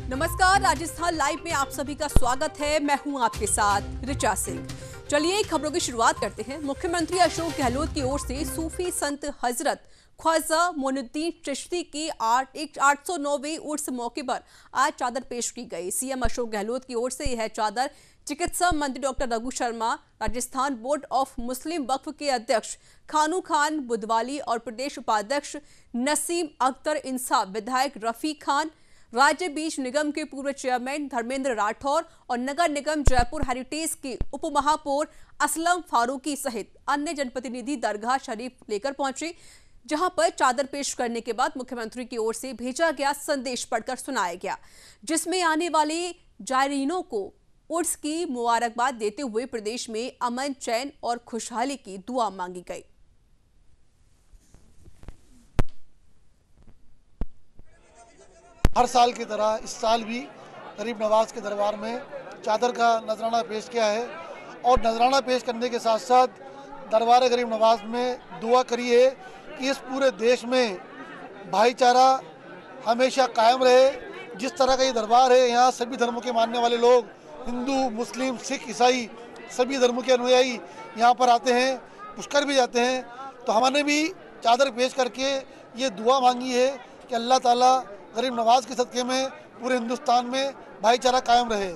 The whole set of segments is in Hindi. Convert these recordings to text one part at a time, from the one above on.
नमस्कार, राजस्थान लाइव में आप सभी का स्वागत है। मैं हूं आपके साथ ऋचा सिंह। चलिए खबरों की शुरुआत करते हैं। मुख्यमंत्री अशोक गहलोत की ओर से सूफी संत हजरत ख्वाजा मोइनुद्दीन चिश्ती की 809वें उर्स मौके पर आज चादर पेश की गई। सीएम अशोक गहलोत की ओर से यह चादर चिकित्सा मंत्री doctor Raghu Sharma, Rajasthan board of Muslim Wakf के अध्यक्ष खानू खान बुधवाली और प्रदेश उपाध्यक्ष नसीम अख्तर इंसाफ, विधायक रफी खान, राज्य बीज निगम के पूर्व चेयरमैन धर्मेंद्र राठौर और नगर निगम जयपुर हेरिटेज के उप महापौर असलम फारूकी सहित अन्य जनप्रतिनिधि दरगाह शरीफ लेकर पहुंचे, जहां पर चादर पेश करने के बाद मुख्यमंत्री की ओर से भेजा गया संदेश पढ़कर सुनाया गया, जिसमें आने वाले जायरीनों को उर्स की मुबारकबाद देते हुए प्रदेश में अमन, चैन और खुशहाली की दुआ मांगी गई। हर साल की तरह इस साल भी गरीब नवाज के दरबार में चादर का नजराना पेश किया है और नजराना पेश करने के साथ साथ दरबार गरीब नवाज में दुआ करी है कि इस पूरे देश में भाईचारा हमेशा कायम रहे। जिस तरह का ये दरबार है, यहाँ सभी धर्मों के मानने वाले लोग, हिंदू, मुस्लिम, सिख, ईसाई, सभी धर्मों के अनुयायी यहाँ पर आते हैं, पुष्कर भी जाते हैं। तो हमने भी चादर पेश करके ये दुआ मांगी है कि अल्लाह ताला गरीब नवाज के सदक़े में पूरे हिंदुस्तान में भाईचारा कायम रहे।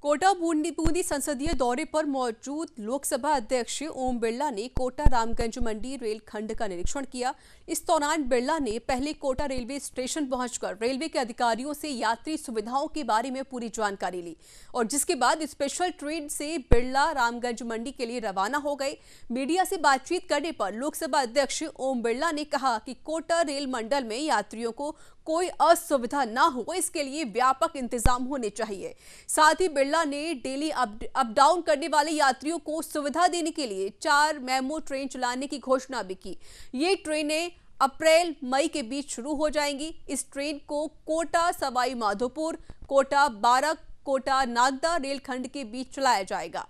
कोटा बूंदी संसदीय दौरे पर मौजूद लोकसभा अध्यक्ष ओम बिरला ने कोटा रामगंज मंडी रेल खंड का निरीक्षण किया। इस दौरान बिरला ने पहले कोटा रेलवे स्टेशन पहुंचकर रेलवे के अधिकारियों से यात्री सुविधाओं के बारे में पूरी जानकारी ली और जिसके बाद स्पेशल ट्रेन से बिरला रामगंज मंडी के लिए रवाना हो गए। मीडिया से बातचीत करने पर लोकसभा अध्यक्ष ओम बिरला ने कहा कि कोटा रेल मंडल में यात्रियों को कोई असुविधा ना हो, इसके लिए व्यापक इंतजाम होने चाहिए। साथ ही बिरला ने डेली अप डाउन करने वाले यात्रियों को सुविधा देने के लिए 4 मेमो ट्रेन चलाने की घोषणा भी की। ये ट्रेनें अप्रैल मई के बीच शुरू हो जाएंगी। इस ट्रेन को कोटा सवाई माधोपुर, कोटा बारक, कोटा नागदा रेलखंड के बीच चलाया जाएगा।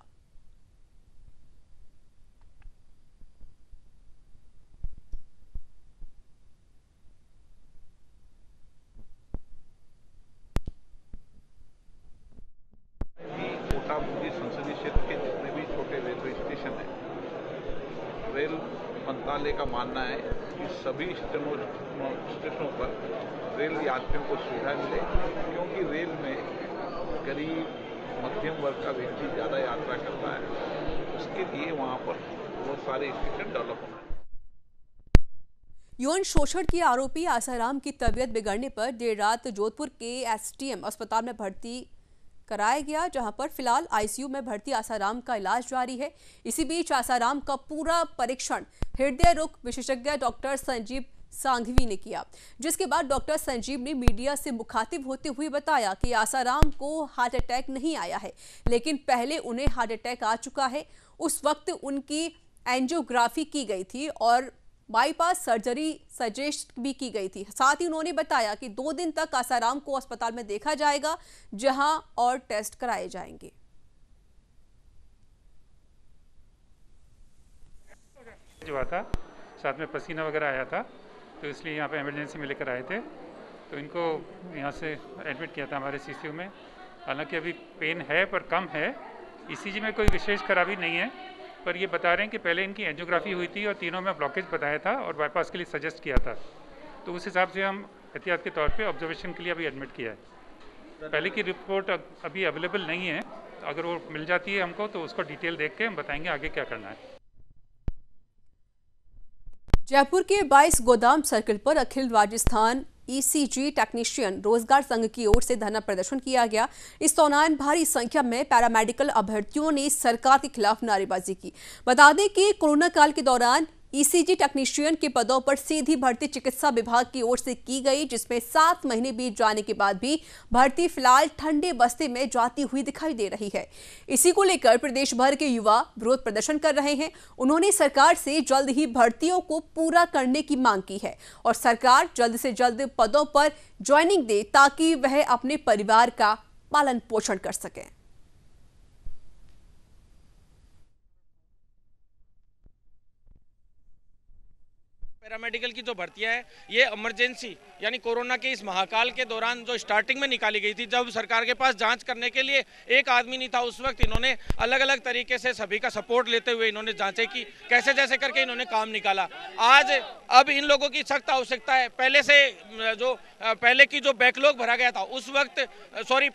कोटा बूंदी संसदीय क्षेत्र के जितने भी छोटे रेलवे स्टेशन हैं, रेल मंत्रालय का मानना है कि सभी स्टेशनों पर रेल यात्रियों को सुविधा मिले, क्योंकि रेल में गरीब मध्यम वर्ग का व्यक्ति ज़्यादा यात्रा करता है। उसके लिए वहाँ पर बहुत सारे स्टेशन डेवलप होना है। यौन शोषण के आरोपी आसाराम की तबीयत बिगड़ने पर देर रात जोधपुर के एसटीएम अस्पताल में भर्ती कराया गया, जहां पर फिलहाल आईसीयू में भर्ती आसाराम का इलाज जारी है। इसी बीच आसाराम का पूरा परीक्षण हृदय रोग विशेषज्ञ डॉक्टर संजीव सांघवी ने किया, जिसके बाद डॉक्टर संजीव ने मीडिया से मुखातिब होते हुए बताया कि आसाराम को हार्ट अटैक नहीं आया है, लेकिन पहले उन्हें हार्ट अटैक आ चुका है। उस वक्त उनकी एंजियोग्राफी की गई थी और बाईपास सर्जरी सजेस्ट भी की गई थी। साथ ही उन्होंने बताया कि 2 दिन तक आसाराम को अस्पताल में देखा जाएगा, जहां और टेस्ट कराए जाएंगे। जो था साथ में पसीना वगैरह आया था, तो इसलिए यहाँ पे इमरजेंसी में लेकर आए थे। तो इनको यहाँ से एडमिट किया था हमारे सीसीयू में। हालांकि अभी पेन है पर कम है। ईसीजी में कोई विशेष खराबी नहीं है, पर ये बता रहे हैं कि पहले इनकी एंजियोग्राफी हुई थी और तीनों में ब्लॉकेज बताया था और बाईपास के लिए सजेस्ट किया था। तो उस हिसाब से हम एहतियात के तौर पे ऑब्जर्वेशन के लिए अभी एडमिट किया है। पहले की रिपोर्ट अभी अवेलेबल नहीं है, अगर वो मिल जाती है हमको तो उसको डिटेल देख के हम बताएंगे आगे क्या करना है। जयपुर के 22 गोदाम सर्किल पर अखिल राजस्थान ईसीजी टेक्नीशियन रोजगार संघ की ओर से धरना प्रदर्शन किया गया। इस दौरान भारी संख्या में पैरामेडिकल अभ्यर्थियों ने सरकार के खिलाफ नारेबाजी की। बता दें कि कोरोना काल के दौरान ईसीजी टेक्नीशियन के पदों पर सीधी भर्ती चिकित्सा विभाग की ओर से की गई, जिसमें 7 महीने बीत जाने के बाद भी भर्ती फिलहाल ठंडे बस्ते में जाती हुई दिखाई दे रही है। इसी को लेकर प्रदेश भर के युवा विरोध प्रदर्शन कर रहे हैं। उन्होंने सरकार से जल्द ही भर्तियों को पूरा करने की मांग की है और सरकार जल्द से जल्द पदों पर ज्वाइनिंग दे, ताकि वह अपने परिवार का पालन पोषण कर सकें। पैरामेडिकल की जो भर्तियां हैं ये इमरजेंसी यानी कोरोना के इस महाकाल के दौरान जो स्टार्टिंग में निकाली गई थी, जब सरकार के पास जांच करने के लिए एक आदमी नहीं था, उस वक्त इन्होंने अलग अलग तरीके से सभी का सपोर्ट लेते हुए इन्होंने जांचें की, कैसे जैसे करके इन्होंने काम निकाला। आज अब इन लोगों की सख्त आवश्यकता है। पहले की जो बैकलॉग भरा गया था उस वक्त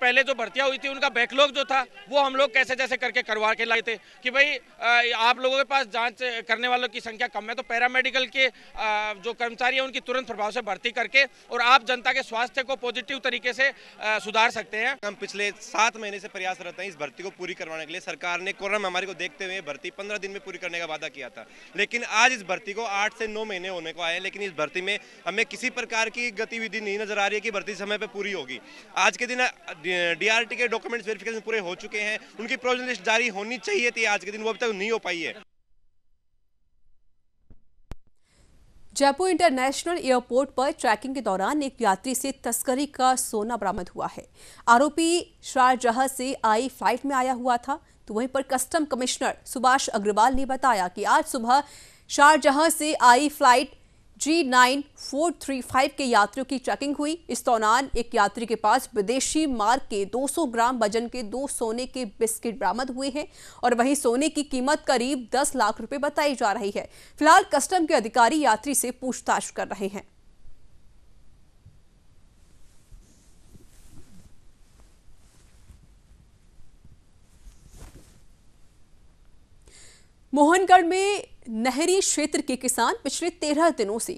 पहले जो भर्तियां हुई थी उनका बैकलॉग जो था वो हम लोग कैसे जैसे करके करवा के लाए थे कि भाई आप लोगों के पास जांच करने वालों की संख्या कम है तो पैरामेडिकल के जो कर्मचारी हैं उनकी तुरंत प्रभाव से भर्ती करके और आप जनता के स्वास्थ्य को पॉजिटिव तरीके से सुधार सकते हैं। हम पिछले 7 महीने से प्रयासरत हैं इस भर्ती को पूरी करवाने के लिए। सरकार ने कोरोना महामारी को देखते हुए भर्ती 15 दिन में पूरी करने का वादा किया था, लेकिन आज इस भर्ती को 8 से 9 महीने होने को आए, लेकिन इस भर्ती में हमें किसी प्रकार की गतिविधि नहीं नजर आ रही है कि भर्ती समय पर पूरी होगी। आज के दिन DRT के डॉक्यूमेंट्स वेरिफिकेशन पूरे हो चुके हैं, उनकी प्रोविजनल लिस्ट जारी होनी चाहिए थी, आज के दिन वो अभी तक नहीं हो पाई है। जयपुर इंटरनेशनल एयरपोर्ट पर ट्रैकिंग के दौरान एक यात्री से तस्करी का सोना बरामद हुआ है। आरोपी शारजाह से आई फ्लाइट में आया हुआ था। तो वहीं पर कस्टम कमिश्नर सुभाष अग्रवाल ने बताया कि आज सुबह शारजाह से आई फ्लाइट G9435 के यात्रियों की चेकिंग हुई। इस दौरान एक यात्री के पास विदेशी मार्क के 200 ग्राम वजन के 2 सोने के बिस्किट बरामद हुए हैं और वहीं सोने की कीमत करीब 10 लाख रुपए बताई जा रही है। फिलहाल कस्टम के अधिकारी यात्री से पूछताछ कर रहे हैं। मोहनगढ़ में नहरी क्षेत्र के किसान पिछले 13 दिनों से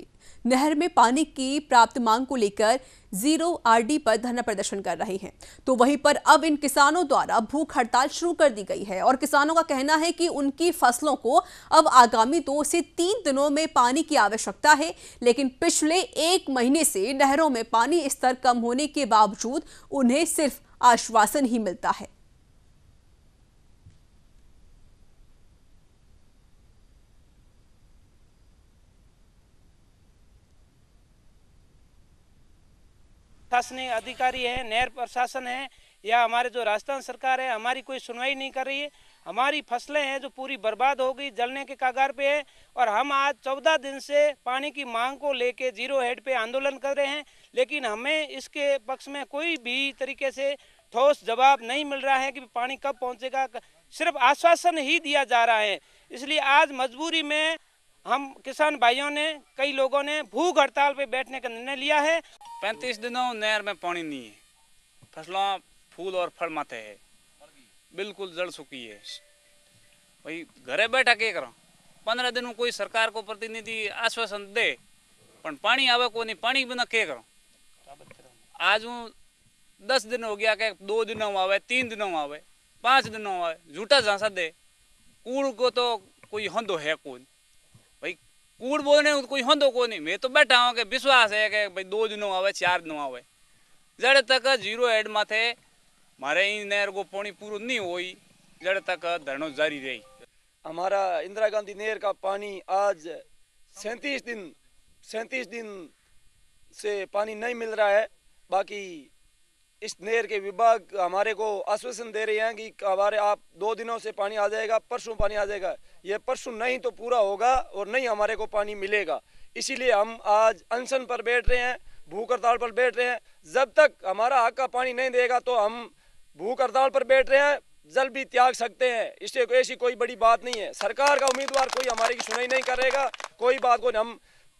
नहर में पानी की प्राप्त मांग को लेकर 0 RD पर धरना प्रदर्शन कर रहे हैं। तो वहीं पर अब इन किसानों द्वारा भूख हड़ताल शुरू कर दी गई है और किसानों का कहना है कि उनकी फसलों को अब आगामी 2 से 3 दिनों में पानी की आवश्यकता है, लेकिन पिछले 1 महीने से नहरों में पानी स्तर कम होने के बावजूद उन्हें सिर्फ आश्वासन ही मिलता है। प्रशासनिक अधिकारी हैं, नहर प्रशासन है या हमारे जो राजस्थान सरकार है, हमारी कोई सुनवाई नहीं कर रही है। हमारी फसलें हैं जो पूरी बर्बाद हो गई, जलने के कगार पे है और हम आज 14 दिन से पानी की मांग को लेके 0 हेड पे आंदोलन कर रहे हैं, लेकिन हमें इसके पक्ष में कोई भी तरीके से ठोस जवाब नहीं मिल रहा है कि पानी कब पहुंचेगा। सिर्फ आश्वासन ही दिया जा रहा है। इसलिए आज मजबूरी में हम किसान भाइयों ने, कई लोगों ने भूख हड़ताल पे बैठने का निर्णय लिया है। 35 दिनों नहर में पानी नहीं है, फसलों फूल और फल माथे है, बिल्कुल जड़ चुकी है। भाई घरे बैठा क्या करो, 15 दिनों कोई सरकार को प्रतिनिधि आश्वासन दे पर पानी आवे को नहीं, पानी बिना क्या करो। आज 10 दिन हो गया कि 2 दिनों में आवे, 3 दिनों में आवे, 5 दिनों में आवे, झूठा झांसा दे। कूड़ को तो कोई हंदो है कौन भाई, कूड़ बोलने कोई हंदो को नहीं। मैं तो बैठा हूँ कि विश्वास है कि भाई 2 दिनों आवे, 4 दिनों आवे, जड़ तक 0 हेड माथे मारे इन नहर को पानी पूरा नहीं हुई, जड़ तक धरनो जारी रही। हमारा इंदिरा गांधी नहर का पानी आज 37 दिन से पानी नहीं मिल रहा है। बाकी इस नहर के विभाग हमारे को आश्वासन दे रहे हैं कि हमारे आप 2 दिनों से पानी आ जाएगा, परसों पानी आ जाएगा। ये परसों नहीं तो पूरा होगा और नहीं हमारे को पानी मिलेगा। इसीलिए हम आज अनशन पर बैठ रहे हैं, भूख हड़ताल पर बैठ रहे हैं। जब तक हमारा हक का पानी नहीं देगा तो हम भूख हड़ताल पर बैठ रहे हैं, जल भी त्याग सकते हैं। इससे ऐसी कोई बड़ी बात नहीं है। सरकार का उम्मीदवार कोई हमारी की सुनाई नहीं करेगा, कोई बात को हम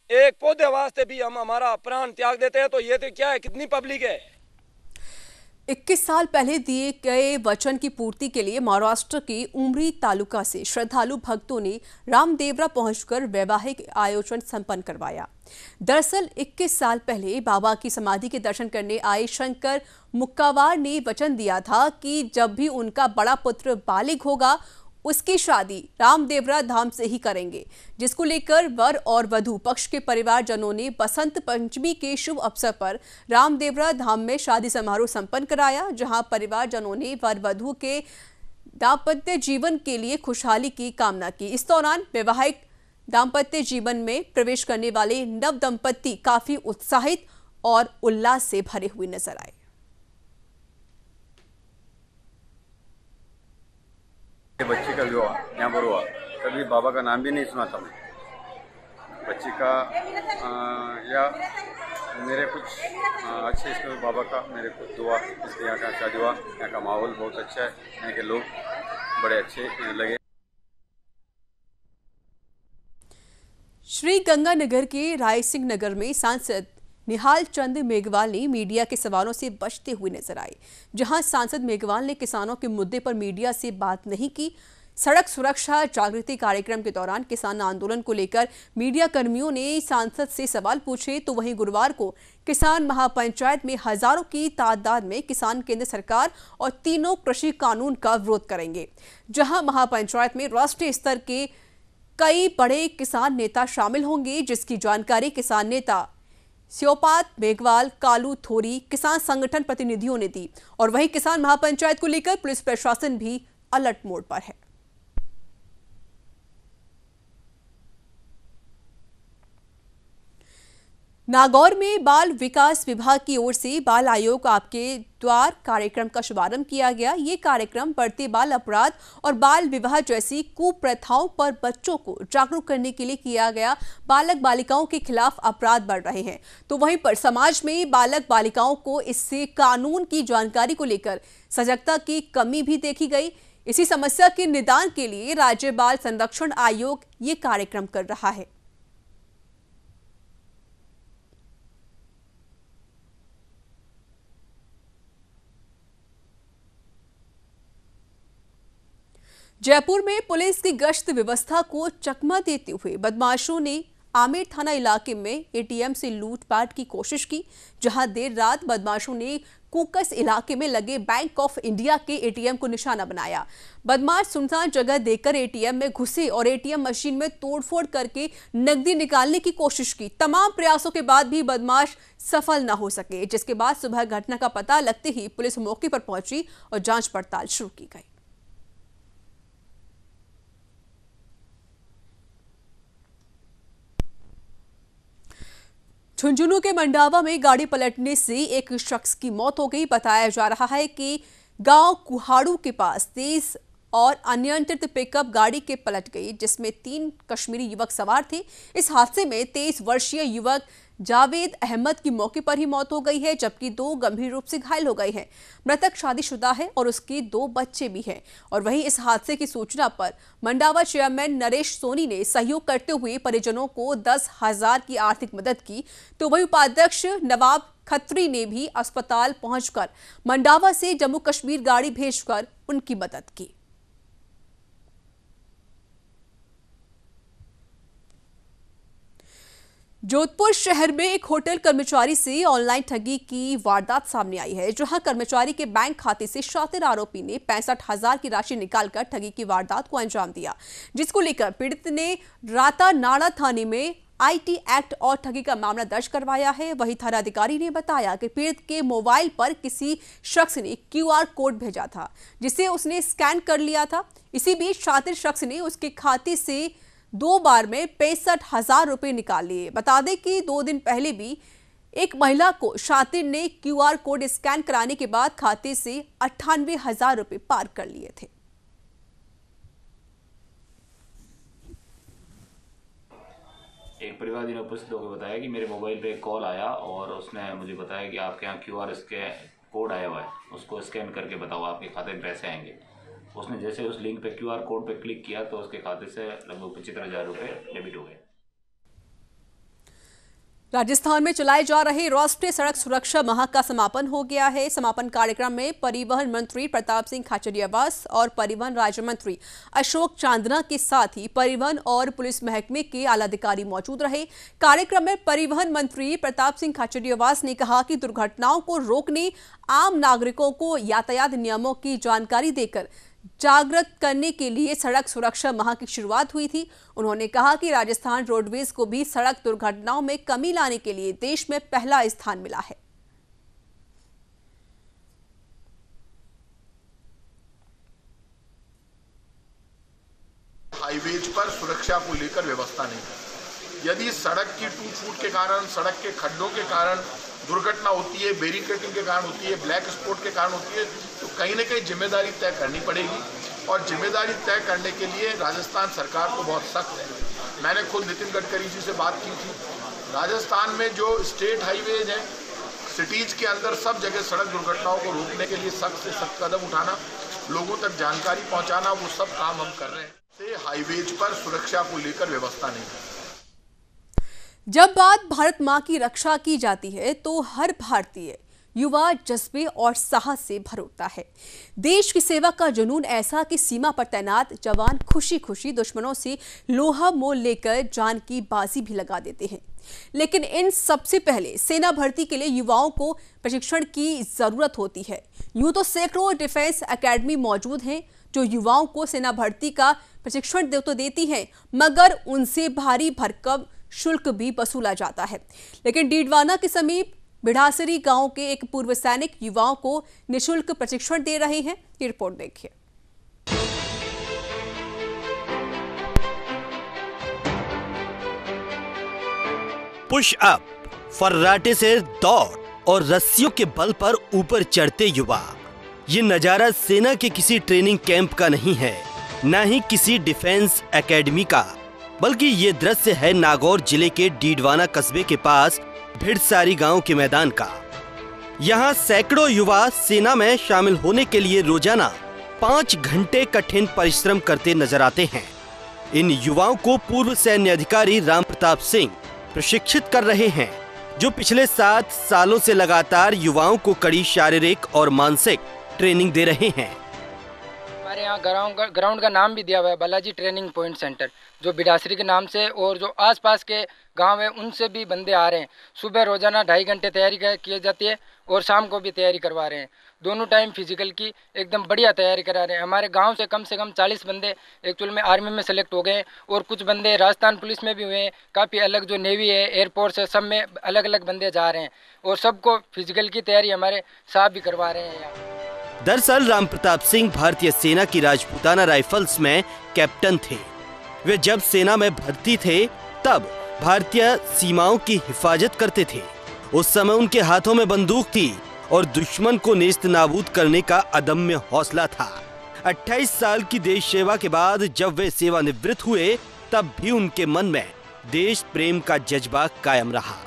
एक पौधे वास्ते भी हम हमारा प्राण त्याग देते हैं। तो ये तो क्या है, कितनी पब्लिक है। 21 साल पहले दिए गए वचन की पूर्ति के लिए महाराष्ट्र के उमरी तालुका से श्रद्धालु भक्तों ने रामदेवरा पहुंचकर वैवाहिक आयोजन संपन्न करवाया। दरअसल 21 साल पहले बाबा की समाधि के दर्शन करने आए शंकर मुक्कावार ने वचन दिया था कि जब भी उनका बड़ा पुत्र बालिग होगा उसकी शादी रामदेवरा धाम से ही करेंगे, जिसको लेकर वर और वधू पक्ष के परिवारजनों ने बसंत पंचमी के शुभ अवसर पर रामदेवरा धाम में शादी समारोह संपन्न कराया, जहां परिवारजनों ने वर वधू के दाम्पत्य जीवन के लिए खुशहाली की कामना की। इस दौरान वैवाहिक दाम्पत्य जीवन में प्रवेश करने वाले नव दंपत्ति काफी उत्साहित और उल्लास से भरे हुए नजर आए। बच्चे का विवाह यहाँ पर हुआ, कभी बाबा का नाम भी नहीं सुना था मैं। बच्ची का या मेरे कुछ अच्छे इसके बाबा का मेरे को दुआ, इसके यहाँ का शादी हुआ, यहाँ का माहौल बहुत अच्छा है, यहाँ के लोग बड़े अच्छे लगे। श्री गंगानगर के राय सिंह नगर में सांसद निहाल चंद मेघवाल ने मीडिया के सवालों से बचते हुए नजर आए। जहां सांसद मेघवाल ने किसानों के मुद्दे पर मीडिया से बात नहीं की। सड़क सुरक्षा जागृति कार्यक्रम के दौरान किसान आंदोलन को लेकर मीडिया कर्मियों ने सांसद से सवाल पूछे, तो वहीं गुरुवार को किसान महापंचायत में हजारों की तादाद में किसान केंद्र सरकार और तीनों कृषि कानून का विरोध करेंगे। जहां महापंचायत में राष्ट्रीय स्तर के कई बड़े किसान नेता शामिल होंगे, जिसकी जानकारी किसान नेता स्योपात मेघवाल, कालू थोरी, किसान संगठन प्रतिनिधियों ने दी। और वहीं किसान महापंचायत को लेकर पुलिस प्रशासन भी अलर्ट मोड पर है। नागौर में बाल विकास विभाग की ओर से बाल आयोग आपके द्वार कार्यक्रम का शुभारंभ किया गया। ये कार्यक्रम बढ़ते बाल अपराध और बाल विवाह जैसी कुप्रथाओं पर बच्चों को जागरूक करने के लिए किया गया। बालक बालिकाओं के खिलाफ अपराध बढ़ रहे हैं, तो वहीं पर समाज में बालक बालिकाओं को इससे कानून की जानकारी को लेकर सजगता की कमी भी देखी गई। इसी समस्या के निदान के लिए राज्य बाल संरक्षण आयोग ये कार्यक्रम कर रहा है। जयपुर में पुलिस की गश्त व्यवस्था को चकमा देते हुए बदमाशों ने आमेर थाना इलाके में एटीएम से लूटपाट की कोशिश की। जहां देर रात बदमाशों ने कुकस इलाके में लगे बैंक ऑफ इंडिया के एटीएम को निशाना बनाया। बदमाश सुनसान जगह देखकर एटीएम में घुसे और एटीएम मशीन में तोड़फोड़ करके नकदी निकालने की कोशिश की। तमाम प्रयासों के बाद भी बदमाश सफल न हो सके, जिसके बाद सुबह घटना का पता लगते ही पुलिस मौके पर पहुंची और जांच पड़ताल शुरू की गई। झुंझुनू के मंडावा में गाड़ी पलटने से एक शख्स की मौत हो गई। बताया जा रहा है कि गांव कुहाड़ू के पास तेज और अनियंत्रित पिकअप गाड़ी के पलट गई, जिसमें 3 कश्मीरी युवक सवार थे। इस हादसे में 23 वर्षीय युवक जावेद अहमद की मौके पर ही मौत हो गई है, जबकि 2 गंभीर रूप से घायल हो गए हैं। मृतक शादीशुदा है और उसके 2 बच्चे भी हैं। और वहीं इस हादसे की सूचना पर मंडावा चेयरमैन नरेश सोनी ने सहयोग करते हुए परिजनों को 10,000 की आर्थिक मदद की, तो वहीं उपाध्यक्ष नवाब खत्री ने भी अस्पताल पहुंचकर मंडावा से जम्मू कश्मीर गाड़ी भेजकर उनकी मदद की। जोधपुर शहर में एक होटल कर्मचारी से ऑनलाइन ठगी की वारदात सामने आई है, जहां कर्मचारी के बैंक खाते से शातिर आरोपी ने 65,000 की राशि निकालकर ठगी की वारदात को अंजाम दिया, जिसको लेकर पीड़ित ने रातानाड़ा थाने में आईटी एक्ट और ठगी का मामला दर्ज करवाया है। वहीं थानाधिकारी ने बताया कि पीड़ित के मोबाइल पर किसी शख्स ने क्यूआर कोड भेजा था, जिसे उसने स्कैन कर लिया था। इसी बीच शातिर शख्स ने उसके खाते से 2 बार में 65,000 रुपए निकाल लिए। बता दें कि 2 दिन पहले भी एक महिला को शातिर ने क्यूआर कोड स्कैन कराने के बाद खाते से 98,000 रुपए पार कर लिए थे। एक परिवारवादी ने उपस्थित होकर बताया कि मेरे मोबाइल पे एक कॉल आया और उसने मुझे बताया कि आपके यहाँ क्यूआर कोड आया हुआ है, उसको स्कैन करके बताओ आपके खाते में पैसे आएंगे। उसने जैसे उस लिंक पे क्यूआर कोड पे क्लिक किया तो उसके खाते से लगभग 75,000 रुपए डेबिट हो गए। राजस्थान में चलाए जा रहे राष्ट्रीय सड़क सुरक्षा माह का समापन हो गया है। समापन कार्यक्रम में परिवहन मंत्री प्रताप सिंह खाचरियावास और परिवहन राज्य मंत्री अशोक चांदना के साथ ही परिवहन और पुलिस महकमे के आला अधिकारी मौजूद रहे। कार्यक्रम में परिवहन मंत्री प्रताप सिंह खाचरियावास ने कहा कि दुर्घटनाओं को रोकने आम नागरिकों को यातायात नियमों की जानकारी देकर जागृत करने के लिए सड़क सुरक्षा माह की शुरुआत हुई थी। उन्होंने कहा कि राजस्थान रोडवेज को भी सड़क दुर्घटनाओं में कमी लाने के लिए देश में पहला स्थान मिला है। हाईवेज पर सुरक्षा को लेकर व्यवस्था नहीं है। यदि सड़क की टूट फूट के कारण, सड़क के खड्डों के कारण दुर्घटना होती है, बैरिकेडिंग के कारण होती है, ब्लैक स्पॉट के कारण होती है, तो कहीं ना कहीं जिम्मेदारी तय करनी पड़ेगी। और जिम्मेदारी तय करने के लिए राजस्थान सरकार को बहुत सख्त है। मैंने खुद नितिन गडकरी जी से बात की थी। राजस्थान में जो स्टेट हाईवेज हैं, सिटीज के अंदर सब जगह सड़क दुर्घटनाओं को रोकने के लिए सख्त से सख्त कदम उठाना, लोगों तक जानकारी पहुंचाना, वो सब काम हम कर रहे हैं। से हाईवेज पर सुरक्षा को लेकर व्यवस्था नहीं है। जब बात भारत मां की रक्षा की जाती है तो हर भारतीय युवा जज्बे और साहस से भर उठता है। देश की सेवा का जुनून ऐसा कि सीमा पर तैनात जवान खुशी खुशी दुश्मनों से लोहा मोल लेकर जान की बाजी भी लगा देते हैं। लेकिन इन सबसे पहले सेना भर्ती के लिए युवाओं को प्रशिक्षण की जरूरत होती है। यूं तो सैकड़ों डिफेंस एकेडमी मौजूद हैं जो युवाओं को सेना भर्ती का प्रशिक्षण तो देती हैं, मगर उनसे भारी भरकम शुल्क भी वसूला जाता है। लेकिन डीडवाना के समीप बिढ़ासरी गांव के एक पूर्व सैनिक युवाओं को निःशुल्क प्रशिक्षण दे रहे हैं। ये रिपोर्ट देखिए। पुश अप, फर्राटे से दौड़ और रस्सियों के बल पर ऊपर चढ़ते युवा। ये नजारा सेना के किसी ट्रेनिंग कैंप का नहीं है, न ही किसी डिफेंस एकेडमी का, बल्कि ये दृश्य है नागौर जिले के डीडवाना कस्बे के पास भिड़सारी गांव के मैदान का। यहाँ सैकड़ों युवा सेना में शामिल होने के लिए रोजाना 5 घंटे कठिन परिश्रम करते नजर आते हैं। इन युवाओं को पूर्व सैन्य अधिकारी राम प्रताप सिंह प्रशिक्षित कर रहे हैं, जो पिछले 7 सालों से लगातार युवाओं को कड़ी शारीरिक और मानसिक ट्रेनिंग दे रहे हैं। हमारे यहाँ ग्राउंड का नाम भी दिया हुआ है बालाजी ट्रेनिंग पॉइंट सेंटर, जो बिडासरी के नाम से, और जो आसपास के गांव है उनसे भी बंदे आ रहे हैं। सुबह रोजाना 2.5 घंटे तैयारी की जाती है और शाम को भी तैयारी करवा रहे हैं। दोनों टाइम फिजिकल की एकदम बढ़िया तैयारी करा रहे हैं। हमारे गांव से कम 40 बंदे एक्चुअल में आर्मी में सेलेक्ट हो गए और कुछ बंदे राजस्थान पुलिस में भी हुए हैं। काफ़ी अलग जो नेवी है, एयरफोर्स है, सब में अलग अलग बंदे जा रहे हैं और सबको फिजिकल की तैयारी हमारे साहब भी करवा रहे हैं यहाँ। दरअसल राम प्रताप सिंह भारतीय सेना की राजपूताना राइफल्स में कैप्टन थे। वे जब सेना में भर्ती थे तब भारतीय सीमाओं की हिफाजत करते थे। उस समय उनके हाथों में बंदूक थी और दुश्मन को नेस्त नाबूद करने का अदम्य हौसला था। 28 साल की देश सेवा के बाद जब वे सेवानिवृत्त हुए तब भी उनके मन में देश प्रेम का जज्बा कायम रहा।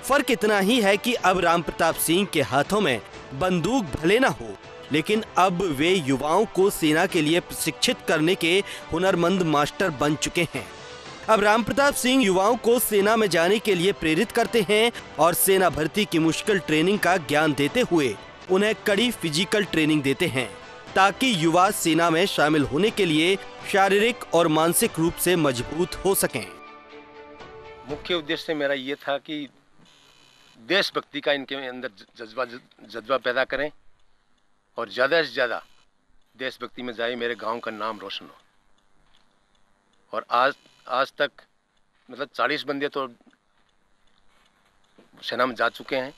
फर्क इतना ही है कि अब राम प्रताप सिंह के हाथों में बंदूक भले न हो, लेकिन अब वे युवाओं को सेना के लिए प्रशिक्षित करने के हुनरमंद मास्टर बन चुके हैं। अब राम प्रताप सिंह युवाओं को सेना में जाने के लिए प्रेरित करते हैं और सेना भर्ती की मुश्किल ट्रेनिंग का ज्ञान देते हुए उन्हें कड़ी फिजिकल ट्रेनिंग देते हैं, ताकि युवा सेना में शामिल होने के लिए शारीरिक और मानसिक रूप से मजबूत हो सकें। मुख्य उद्देश्य मेरा ये था कि देशभक्ति का इनके अंदर जज्बा पैदा करें और ज़्यादा से ज़्यादा देशभक्ति में जाए, मेरे गांव का नाम रोशन हो। और आज तक मतलब 40 बंदे तो सेना में जा चुके हैं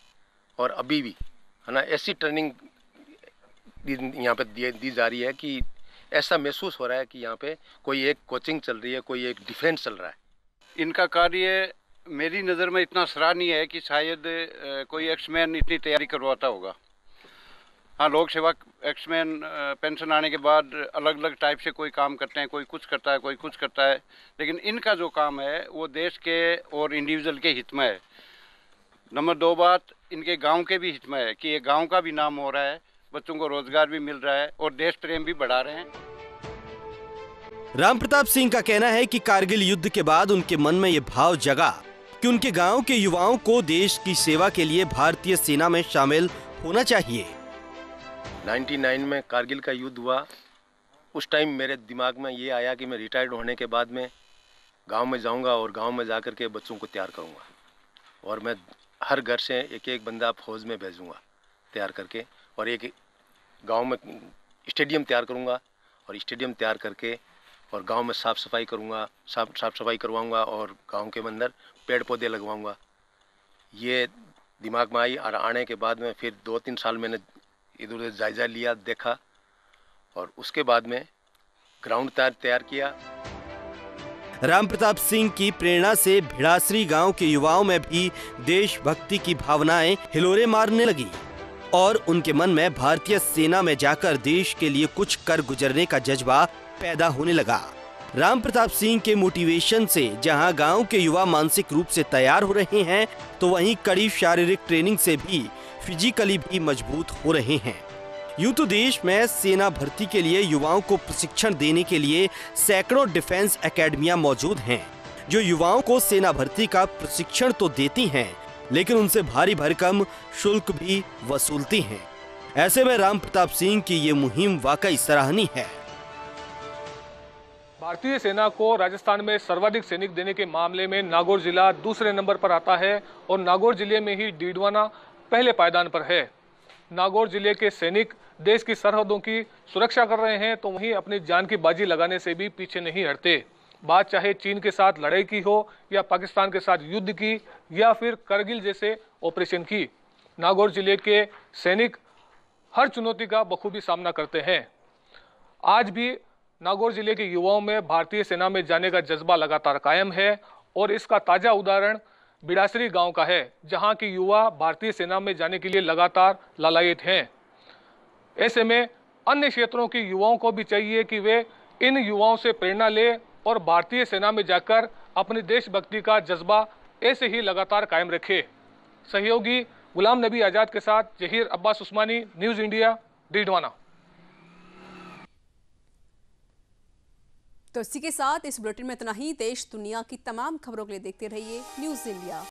और अभी भी है ना ऐसी ट्रेनिंग यहाँ पे दी जा रही है कि ऐसा महसूस हो रहा है कि यहाँ पे कोई एक कोचिंग चल रही है, कोई एक डिफेंस चल रहा है। इनका कार्य मेरी नज़र में इतना सराहनीय है कि शायद कोई एक्समैन इतनी तैयारी करवाता होगा। हाँ, लोक सेवा एक्समैन पेंशन आने के बाद अलग अलग टाइप से कोई काम करते हैं, कोई कुछ करता है, कोई कुछ करता है, लेकिन इनका जो काम है वो देश के और इंडिविजुअल के हित में है। नंबर 2 बात, इनके गांव के भी हित में है कि ये गांव का भी नाम हो रहा है, बच्चों को रोजगार भी मिल रहा है और देश प्रेम भी बढ़ा रहे हैं। राम प्रताप सिंह का कहना है कि कारगिल युद्ध के बाद उनके मन में ये भाव जगा कि उनके गांव के युवाओं को देश की सेवा के लिए भारतीय सेना में शामिल होना चाहिए। 99 में कारगिल का युद्ध हुआ, उस टाइम मेरे दिमाग में ये आया कि मैं रिटायर्ड होने के बाद में गांव में जाऊंगा और गांव में जाकर के बच्चों को तैयार करूंगा और मैं हर घर से एक एक बंदा फौज में भेजूंगा तैयार करके, और एक गांव में स्टेडियम तैयार करूंगा और स्टेडियम तैयार करके और गांव में साफ़ सफाई करूंगा, साफ़ सफाई करवाऊंगा और गांव के अंदर पेड़ पौधे लगवाऊंगा। ये दिमाग में आई और आने के बाद में फिर 2-3 साल मैंने इधर उधर जायजा लिया, देखा और उसके बाद में ग्राउंड तैयार किया। राम प्रताप सिंह की प्रेरणा से भिड़ासरी गांव के युवाओं में भी देशभक्ति की भावनाएं हिलोरे मारने लगी और उनके मन में भारतीय सेना में जाकर देश के लिए कुछ कर गुजरने का जज्बा पैदा होने लगा। राम प्रताप सिंह के मोटिवेशन से जहां गांव के युवा मानसिक रूप से तैयार हो रहे हैं, तो वहीं कड़ी शारीरिक ट्रेनिंग से भी फिजिकली भी मजबूत हो रहे हैं। यूं तो देश में सेना भर्ती के लिए युवाओं को प्रशिक्षण देने के लिए सैकड़ों डिफेंस एकेडमियां मौजूद हैं, जो युवाओं को सेना भर्ती का प्रशिक्षण तो देती हैं, लेकिन उनसे भारी भरकम शुल्क भी वसूलती हैं। ऐसे में राम प्रताप सिंह की ये मुहिम वाकई सराहनीय है। भारतीय सेना को राजस्थान में सर्वाधिक सैनिक देने के मामले में नागौर जिला दूसरे नंबर पर आता है और नागौर जिले में ही डीडवाना पहले पायदान पर है। नागौर जिले के सैनिक देश की सरहदों की सुरक्षा कर रहे हैं, तो वहीं अपनी जान की बाजी लगाने से भी पीछे नहीं हटते। बात चाहे चीन के साथ लड़ाई की हो या पाकिस्तान के साथ युद्ध की या फिर करगिल जैसे ऑपरेशन की, नागौर जिले के सैनिक हर चुनौती का बखूबी सामना करते हैं। आज भी नागौर जिले के युवाओं में भारतीय सेना में जाने का जज्बा लगातार कायम है और इसका ताज़ा उदाहरण बिडासरी गांव का है, जहां के युवा भारतीय सेना में जाने के लिए लगातार लालायित हैं। ऐसे में अन्य क्षेत्रों के युवाओं को भी चाहिए कि वे इन युवाओं से प्रेरणा ले और भारतीय सेना में जाकर अपनी देशभक्ति का जज्बा ऐसे ही लगातार कायम रखे। सहयोगी गुलाम नबी आजाद के साथ जहीर अब्बास उस्मानी, न्यूज़ इंडिया, डीडवाना। तो इसी के साथ इस बुलेटिन में इतना ही। देश दुनिया की तमाम खबरों के लिए देखते रहिए न्यूज़ इंडिया।